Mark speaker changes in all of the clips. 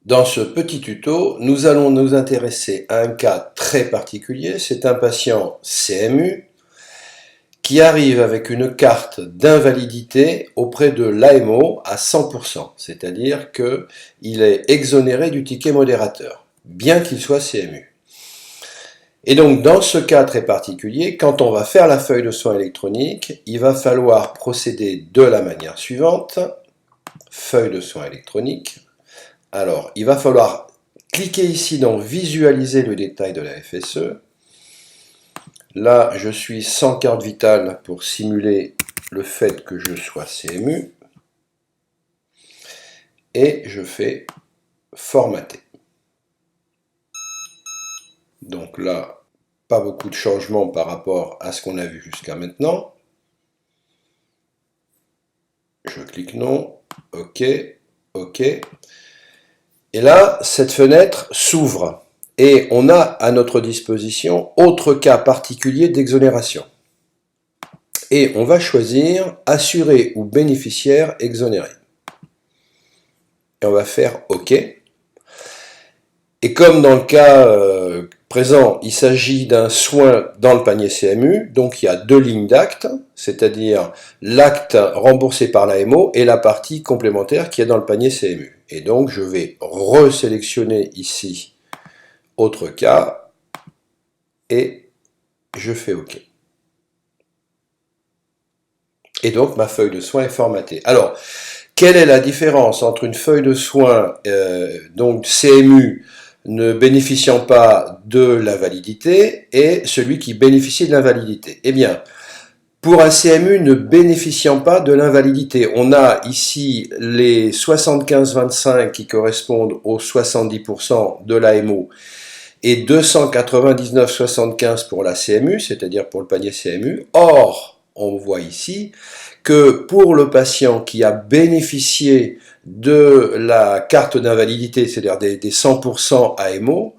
Speaker 1: Dans ce petit tuto, nous allons nous intéresser à un cas très particulier. C'est un patient CMU qui arrive avec une carte d'invalidité auprès de l'AMO à 100%, c'est-à-dire qu'il est exonéré du ticket modérateur, bien qu'il soit CMU. Et donc, dans ce cas très particulier, quand on va faire la feuille de soins électronique, il va falloir procéder de la manière suivante. Feuille de soins électronique. Alors, il va falloir cliquer ici dans visualiser le détail de la FSE. Là, je suis sans carte vitale pour simuler le fait que je sois CMU. Et je fais formater. Donc là, pas beaucoup de changements par rapport à ce qu'on a vu jusqu'à maintenant. Je clique non, OK, OK. Et là, cette fenêtre s'ouvre et on a à notre disposition autre cas particulier d'exonération. Et on va choisir assuré ou bénéficiaire exonéré. Et on va faire OK. Et comme dans le cas présent, il s'agit d'un soin dans le panier CMU, donc il y a deux lignes d'actes, c'est-à-dire l'acte remboursé par l'AMO et la partie complémentaire qui est dans le panier CMU. Et donc je vais resélectionner ici autre cas et je fais OK. Et donc ma feuille de soins est formatée. Alors, quelle est la différence entre une feuille de soins donc CMU ne bénéficiant pas de la validité et celui qui bénéficie de l'invalidité? Eh bien, pour un CMU ne bénéficiant pas de l'invalidité, on a ici les 75-25 qui correspondent aux 70% de l'AMO et 299,75 pour la CMU, c'est-à-dire pour le panier CMU. Or, on voit ici que pour le patient qui a bénéficié de la carte d'invalidité, c'est-à-dire des 100% AMO,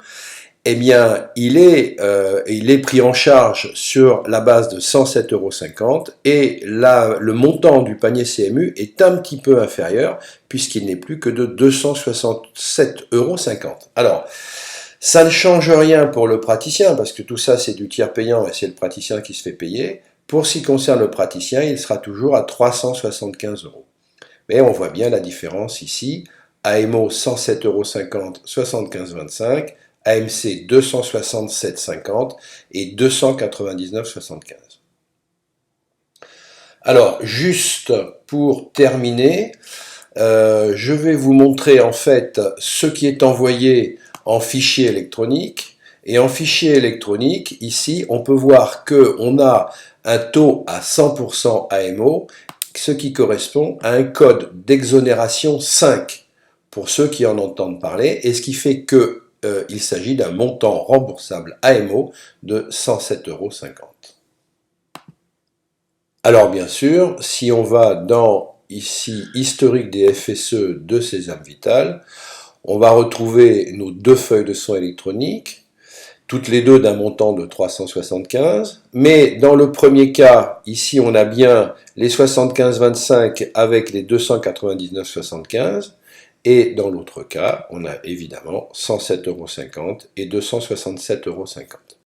Speaker 1: eh bien, il est pris en charge sur la base de 107,50 € et le montant du panier CMU est un petit peu inférieur puisqu'il n'est plus que de 267,50 €. Alors, ça ne change rien pour le praticien, parce que tout ça c'est du tiers payant et c'est le praticien qui se fait payer. Pour ce qui concerne le praticien, il sera toujours à 375 €. Mais on voit bien la différence ici. AMO 107,50 €, 75,25, AMC 267,50 et 299,75. Alors, juste pour terminer, je vais vous montrer en fait ce qui est envoyé en fichier électronique. Et en fichier électronique, ici, on peut voir qu'on a un taux à 100% AMO, ce qui correspond à un code d'exonération 5, pour ceux qui en entendent parler, et ce qui fait qu'il s'agit d'un montant remboursable AMO de 107,50 €. Alors bien sûr, si on va dans ici historique des FSE de Sésame Vital, on va retrouver nos deux feuilles de soins électroniques, toutes les deux d'un montant de 375, mais dans le premier cas, ici on a bien les 75,25 avec les 299,75, et dans l'autre cas, on a évidemment 107,50 € et 267,50 €.